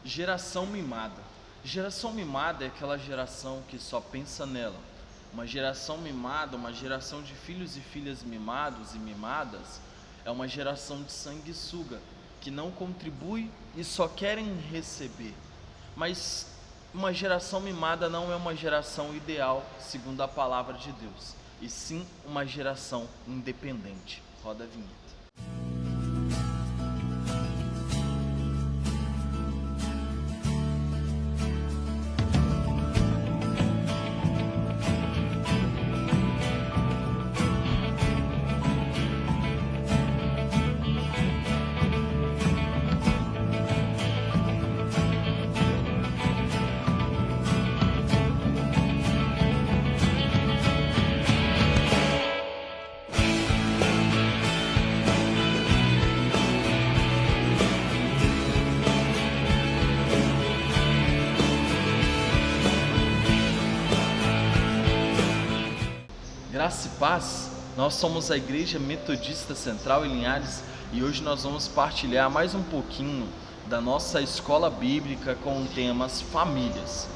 Geração mimada. Geração mimada é aquela geração que só pensa nela. Uma geração mimada, uma geração de filhos e filhas mimados e mimadas, é uma geração de sanguessuga, que não contribui e só querem receber. Mas uma geração mimada não é uma geração ideal, segundo a palavra de Deus, e sim uma geração independente. Roda a vinheta. Graça e paz, nós somos a Igreja Metodista Central em Linhares e hoje nós vamos partilhar mais um pouquinho da nossa escola bíblica com temas famílias.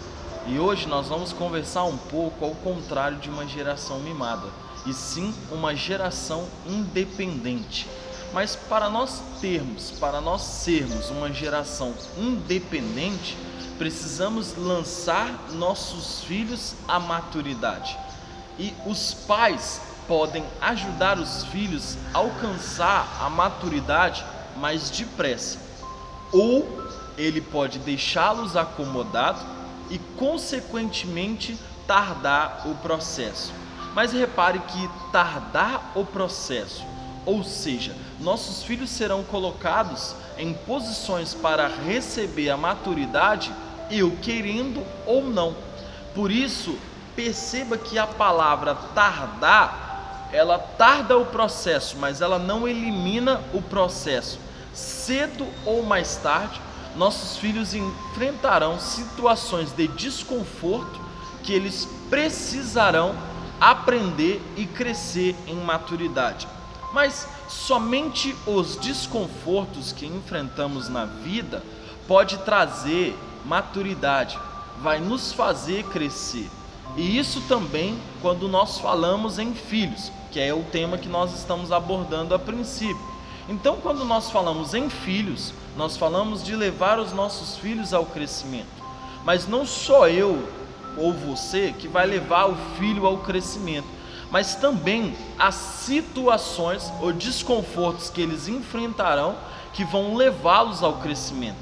E hoje nós vamos conversar um pouco ao contrário de uma geração mimada, e sim uma geração independente. Mas para nós sermos uma geração independente, precisamos lançar nossos filhos à maturidade. E os pais podem ajudar os filhos a alcançar a maturidade mais depressa, ou ele pode deixá-los acomodados e consequentemente tardar o processo. Mas repare que tardar o processo, ou seja, nossos filhos serão colocados em posições para receber a maturidade, eu querendo ou não. Por isso, perceba que a palavra tardar, ela tarda o processo, mas ela não elimina o processo. Cedo ou mais tarde, nossos filhos enfrentarão situações de desconforto que eles precisarão aprender e crescer em maturidade. Mas somente os desconfortos que enfrentamos na vida pode trazer maturidade, vai nos fazer crescer. E isso também quando nós falamos em filhos, que é o tema que nós estamos abordando a princípio. Então, quando nós falamos em filhos, nós falamos de levar os nossos filhos ao crescimento. Mas não só eu ou você que vai levar o filho ao crescimento, mas também as situações ou desconfortos que eles enfrentarão que vão levá-los ao crescimento.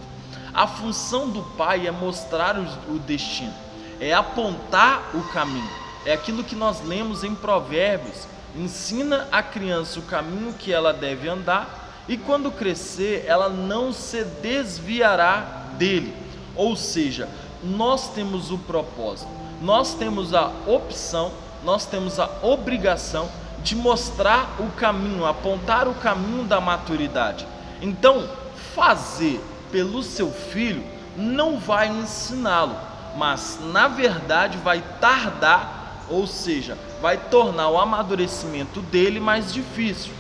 A função do pai é mostrar o destino, é apontar o caminho. É aquilo que nós lemos em Provérbios: ensina a criança o caminho que ela deve andar, e quando crescer ela não se desviará dele. Ou seja, nós temos o propósito, nós temos a opção, nós temos a obrigação de mostrar o caminho, apontar o caminho da maturidade. Então, fazer pelo seu filho não vai ensiná-lo, mas na verdade vai tardar, ou seja, vai tornar o amadurecimento dele mais difícil.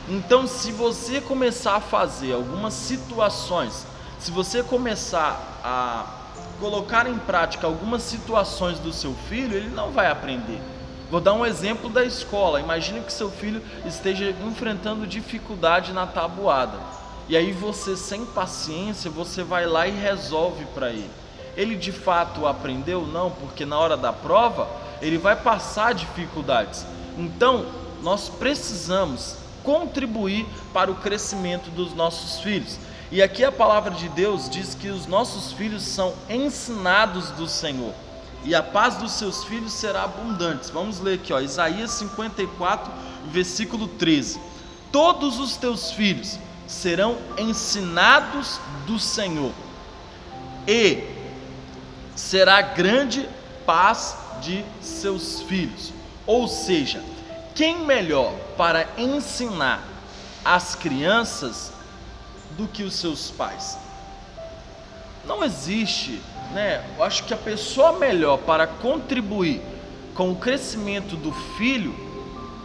Então, se você começar a fazer algumas situações, se você começar a colocar em prática algumas situações do seu filho, ele não vai aprender. Vou dar um exemplo da escola. Imagine que seu filho esteja enfrentando dificuldade na tabuada, e aí você, sem paciência, você vai lá e resolve para ele. Ele de fato aprendeu? Não, porque na hora da prova ele vai passar dificuldades. Então, nós precisamos contribuir para o crescimento dos nossos filhos. E aqui a palavra de Deus diz que os nossos filhos são ensinados do Senhor, e a paz dos seus filhos será abundante. Vamos ler aqui, Isaías 54, versículo 13. Todos os teus filhos serão ensinados do Senhor, e será grande paz de seus filhos. Ou seja, quem melhor para ensinar as crianças do que os seus pais? Não existe, Eu acho que a pessoa melhor para contribuir com o crescimento do filho,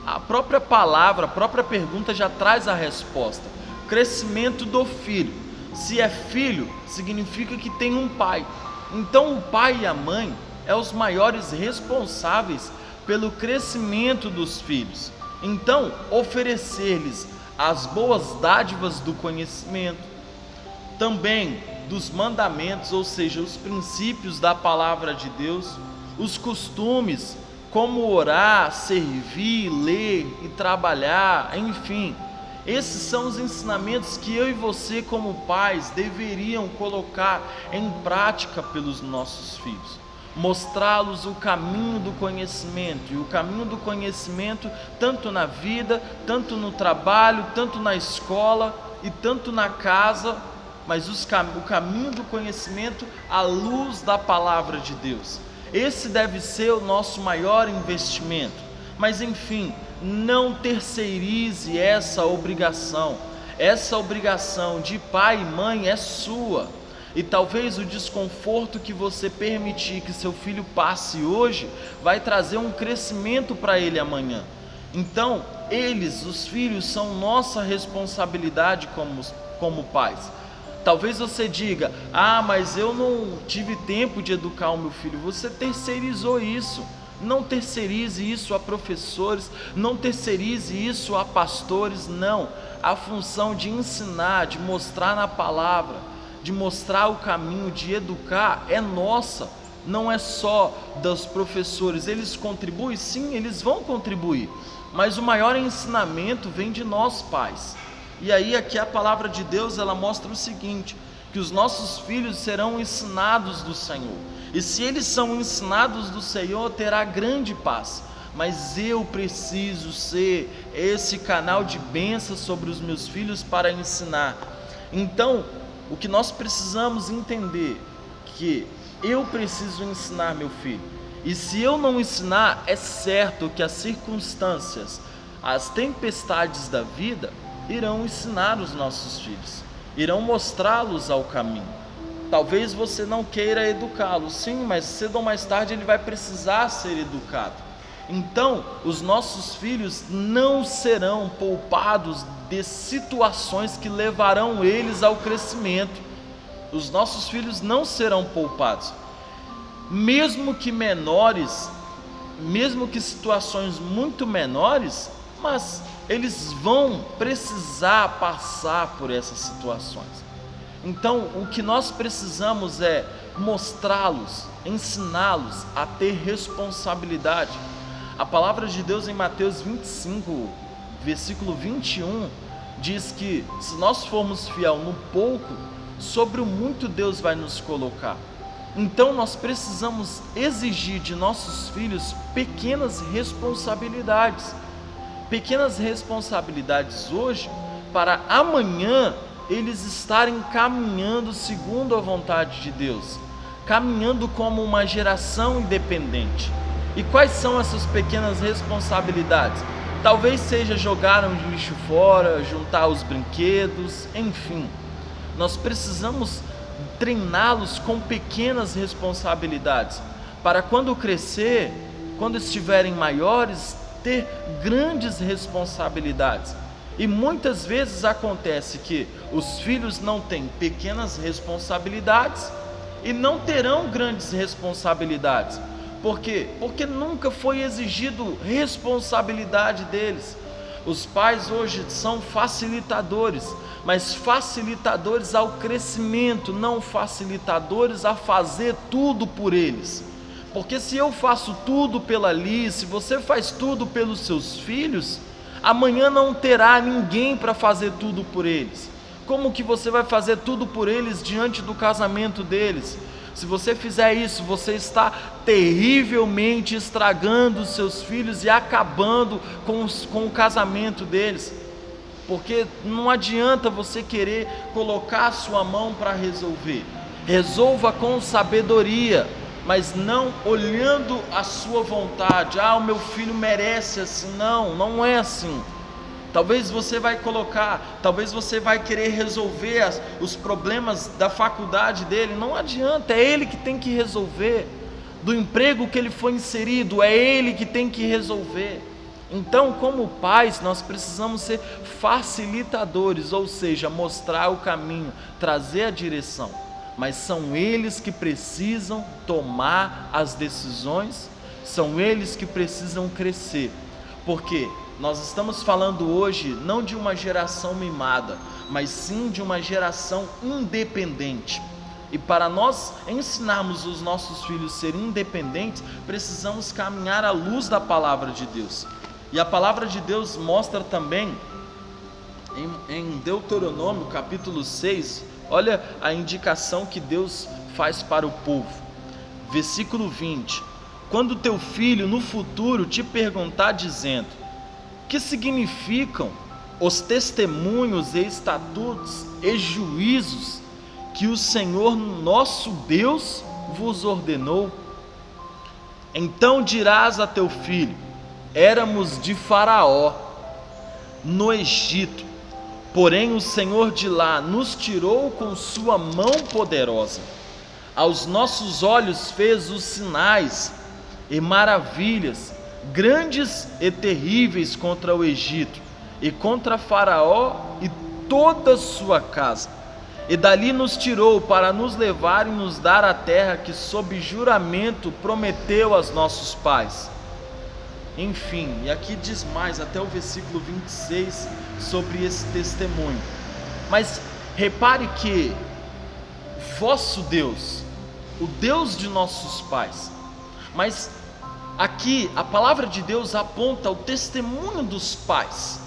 a própria palavra, a própria pergunta já traz a resposta: crescimento do filho. Se é filho, significa que tem um pai. Então o pai e a mãe são os maiores responsáveis pelo crescimento dos filhos. Então, oferecer-lhes as boas dádivas do conhecimento, também dos mandamentos, ou seja, os princípios da palavra de Deus, os costumes, como orar, servir, ler e trabalhar, enfim. Esses são os ensinamentos que eu e você, como pais, deveriam colocar em prática pelos nossos filhos. Mostrá-los o caminho do conhecimento, e o caminho do conhecimento tanto na vida, tanto no trabalho, tanto na escola e tanto na casa, mas o caminho do conhecimento à luz da palavra de Deus. Esse deve ser o nosso maior investimento. Mas enfim, não terceirize essa obrigação. Essa obrigação de pai e mãe é sua. E talvez o desconforto que você permitir que seu filho passe hoje vai trazer um crescimento para ele amanhã. Então, os filhos, são nossa responsabilidade como pais. Talvez você diga: mas eu não tive tempo de educar o meu filho. Você terceirizou isso. Não terceirize isso a professores, não terceirize isso a pastores, não. A função de ensinar, de mostrar na palavra, de mostrar o caminho, de educar é nossa, não é só dos professores. Eles contribuem? Sim, eles vão contribuir, mas o maior ensinamento vem de nós pais. E aí aqui a palavra de Deus, ela mostra o seguinte, que os nossos filhos serão ensinados do Senhor, e se eles são ensinados do Senhor, terá grande paz. Mas eu preciso ser esse canal de bênção sobre os meus filhos para ensinar. Então, o que nós precisamos entender, que eu preciso ensinar meu filho, e se eu não ensinar, é certo que as circunstâncias, as tempestades da vida irão ensinar os nossos filhos, irão mostrá-los ao caminho. Talvez você não queira educá-lo, sim, mas cedo ou mais tarde ele vai precisar ser educado. Então, os nossos filhos não serão poupados de situações que levarão eles ao crescimento. Os nossos filhos não serão poupados, mesmo que menores, mesmo que situações muito menores, mas eles vão precisar passar por essas situações. Então, o que nós precisamos é mostrá-los, ensiná-los a ter responsabilidade. A palavra de Deus em Mateus 25, versículo 21, diz que se nós formos fiel no pouco, sobre o muito Deus vai nos colocar. Então nós precisamos exigir de nossos filhos pequenas responsabilidades hoje, para amanhã eles estarem caminhando segundo a vontade de Deus, caminhando como uma geração independente. E quais são essas pequenas responsabilidades? Talvez seja jogar um lixo fora, juntar os brinquedos, enfim. Nós precisamos treiná-los com pequenas responsabilidades, para quando crescer, quando estiverem maiores, ter grandes responsabilidades. E muitas vezes acontece que os filhos não têm pequenas responsabilidades e não terão grandes responsabilidades. Por quê? Porque nunca foi exigido responsabilidade deles. Os pais hoje são facilitadores, mas facilitadores ao crescimento, não facilitadores a fazer tudo por eles. Porque se eu faço tudo pela Liz, se você faz tudo pelos seus filhos, amanhã não terá ninguém para fazer tudo por eles. Como que você vai fazer tudo por eles diante do casamento deles? Se você fizer isso, você está terrivelmente estragando os seus filhos e acabando com o casamento deles. Porque não adianta você querer colocar a sua mão para resolver. Resolva com sabedoria, mas não olhando a sua vontade. O meu filho merece assim. Não, não é assim. Talvez você vai querer resolver os problemas da faculdade dele. Não adianta, é ele que tem que resolver. Do emprego que ele foi inserido, é ele que tem que resolver. Então, como pais, nós precisamos ser facilitadores, ou seja, mostrar o caminho, trazer a direção. Mas são eles que precisam tomar as decisões, são eles que precisam crescer. Porque nós estamos falando hoje não de uma geração mimada, mas sim de uma geração independente. E para nós ensinarmos os nossos filhos a serem independentes, precisamos caminhar à luz da palavra de Deus. E a palavra de Deus mostra também em Deuteronômio capítulo 6, olha a indicação que Deus faz para o povo. Versículo 20: quando teu filho no futuro te perguntar dizendo: que significam os testemunhos e estatutos e juízos que o Senhor nosso Deus vos ordenou? Então dirás a teu filho: éramos de Faraó no Egito, porém o Senhor de lá nos tirou com sua mão poderosa. Aos nossos olhos fez os sinais e maravilhas, grandes e terríveis contra o Egito e contra Faraó e toda a sua casa. E dali nos tirou para nos levar e nos dar a terra que sob juramento prometeu aos nossos pais. Enfim, e aqui diz mais até o versículo 26 sobre esse testemunho. Mas repare que vosso Deus, o Deus de nossos pais, mas aqui a palavra de Deus aponta o testemunho dos pais.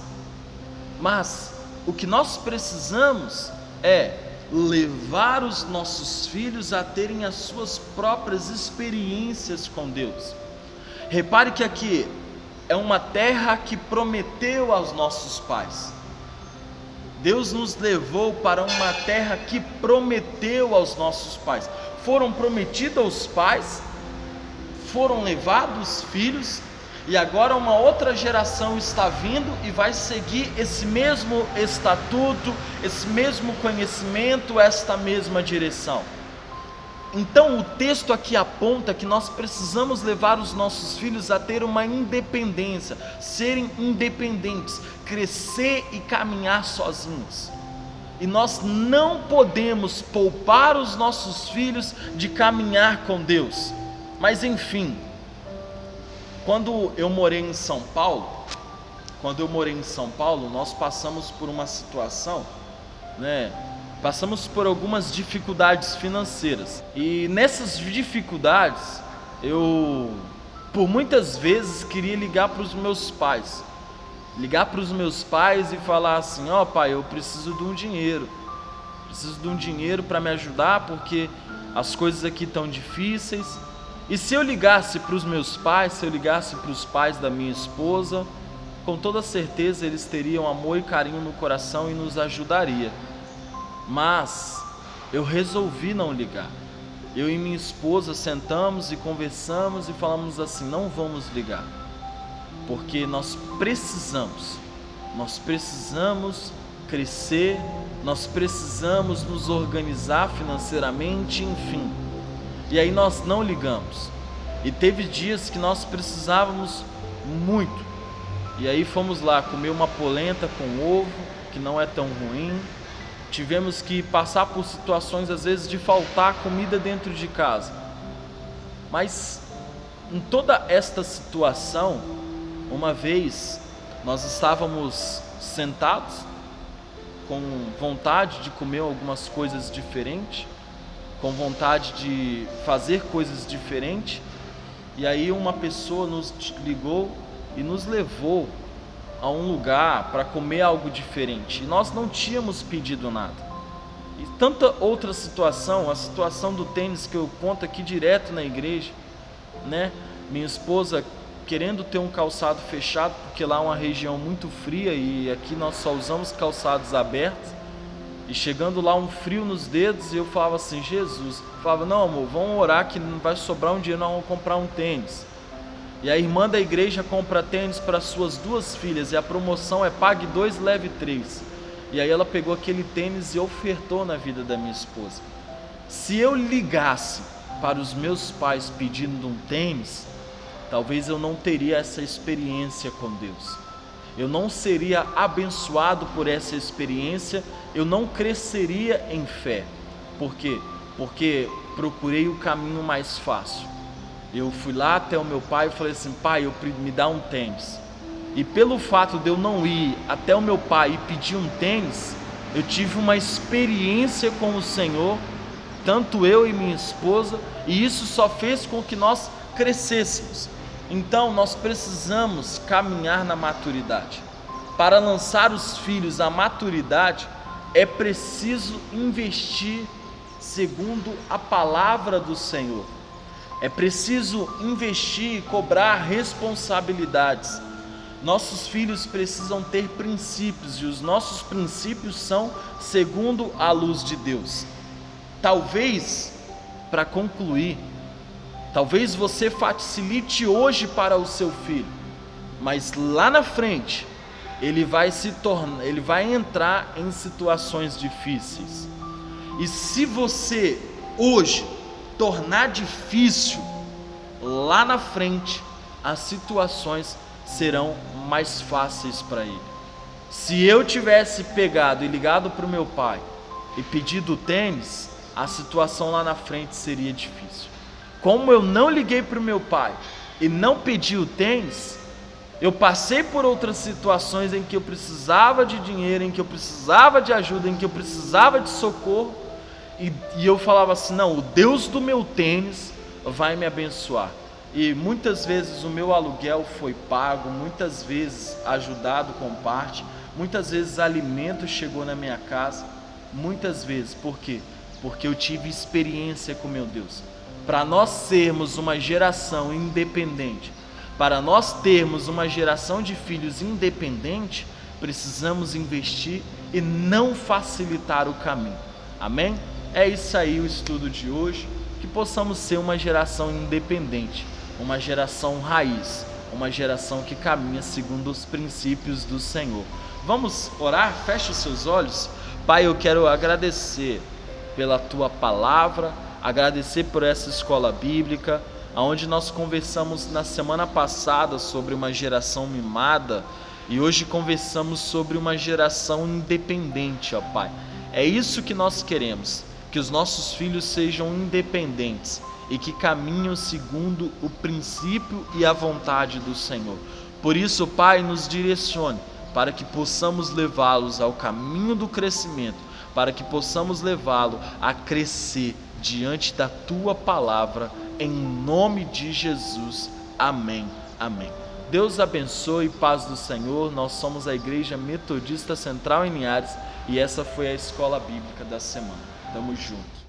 Mas o que nós precisamos é levar os nossos filhos a terem as suas próprias experiências com Deus. Repare que aqui é uma terra que prometeu aos nossos pais. Deus nos levou para uma terra que prometeu aos nossos pais. Foram prometidos aos pais, foram levados os filhos, e agora uma outra geração está vindo e vai seguir esse mesmo estatuto, esse mesmo conhecimento, esta mesma direção. Então o texto aqui aponta que nós precisamos levar os nossos filhos a ter uma independência, serem independentes, crescer e caminhar sozinhos. E nós não podemos poupar os nossos filhos de caminhar com Deus. Mas enfim, quando eu morei em São Paulo, nós passamos por uma situação, passamos por algumas dificuldades financeiras. E nessas dificuldades, eu por muitas vezes queria ligar para os meus pais. E falar assim: ó pai, eu preciso de um dinheiro. Para me ajudar, porque as coisas aqui estão difíceis. E se eu ligasse para os meus pais, se eu ligasse para os pais da minha esposa, com toda certeza eles teriam amor e carinho no coração e nos ajudaria. Mas eu resolvi não ligar. Eu e minha esposa sentamos e conversamos e falamos assim: não vamos ligar, porque nós precisamos crescer, nós precisamos nos organizar financeiramente, enfim. E aí nós não ligamos. E teve dias que nós precisávamos muito. E aí fomos lá comer uma polenta com ovo, que não é tão ruim. Tivemos que passar por situações às vezes de faltar comida dentro de casa. Mas em toda esta situação, uma vez nós estávamos sentados com vontade de comer algumas coisas diferentes, com vontade de fazer coisas diferentes, e aí uma pessoa nos ligou e nos levou a um lugar para comer algo diferente, e nós não tínhamos pedido nada. E tanta outra situação, a situação do tênis que eu conto aqui direto na igreja, minha esposa querendo ter um calçado fechado, porque lá é uma região muito fria e aqui nós só usamos calçados abertos. E chegando lá um frio nos dedos, e eu falava assim: Jesus, eu falava: não amor, vamos orar que não vai sobrar um dinheiro, nós vamos comprar um tênis. E a irmã da igreja compra tênis para suas 2 filhas, e a promoção é pague 2, leve 3. E aí ela pegou aquele tênis e ofertou na vida da minha esposa. Se eu ligasse para os meus pais pedindo um tênis, talvez eu não teria essa experiência com Deus. Eu não seria abençoado por essa experiência, eu não cresceria em fé. Por quê? Porque procurei o caminho mais fácil. Eu fui lá até o meu pai e falei assim: pai, me dá um tênis. E pelo fato de eu não ir até o meu pai e pedir um tênis, eu tive uma experiência com o Senhor, tanto eu e minha esposa, e isso só fez com que nós crescêssemos. Então nós precisamos caminhar na maturidade. Para lançar os filhos à maturidade, é preciso investir segundo a palavra do Senhor. É preciso investir e cobrar responsabilidades. Nossos filhos precisam ter princípios, e os nossos princípios são segundo a luz de Deus. Talvez, para concluir, talvez você facilite hoje para o seu filho, mas lá na frente ele vai entrar em situações difíceis. E se você hoje tornar difícil, lá na frente as situações serão mais fáceis para ele. Se eu tivesse pegado e ligado para o meu pai e pedido o tênis, a situação lá na frente seria difícil. Como eu não liguei para o meu pai e não pedi o tênis, eu passei por outras situações em que eu precisava de dinheiro, em que eu precisava de ajuda, em que eu precisava de socorro, e eu falava assim: não, o Deus do meu tênis vai me abençoar. E muitas vezes o meu aluguel foi pago, muitas vezes ajudado com parte, muitas vezes alimento chegou na minha casa, muitas vezes. Por quê? Porque eu tive experiência com meu Deus. Para nós sermos uma geração independente, para nós termos uma geração de filhos independente, precisamos investir e não facilitar o caminho. Amém? É isso aí o estudo de hoje, que possamos ser uma geração independente, uma geração raiz, uma geração que caminha segundo os princípios do Senhor. Vamos orar? Feche os seus olhos. Pai, eu quero agradecer pela Tua palavra, agradecer por essa escola bíblica, onde nós conversamos na semana passada sobre uma geração mimada, e hoje conversamos sobre uma geração independente, ó Pai. É isso que nós queremos, que os nossos filhos sejam independentes e que caminhem segundo o princípio e a vontade do Senhor. Por isso, Pai, nos direcione para que possamos levá-los ao caminho do crescimento, para que possamos levá-lo a crescer diante da Tua palavra, em nome de Jesus. Amém. Amém. Deus abençoe, paz do Senhor. Nós somos a Igreja Metodista Central em Linhares e essa foi a Escola Bíblica da Semana. Tamo junto.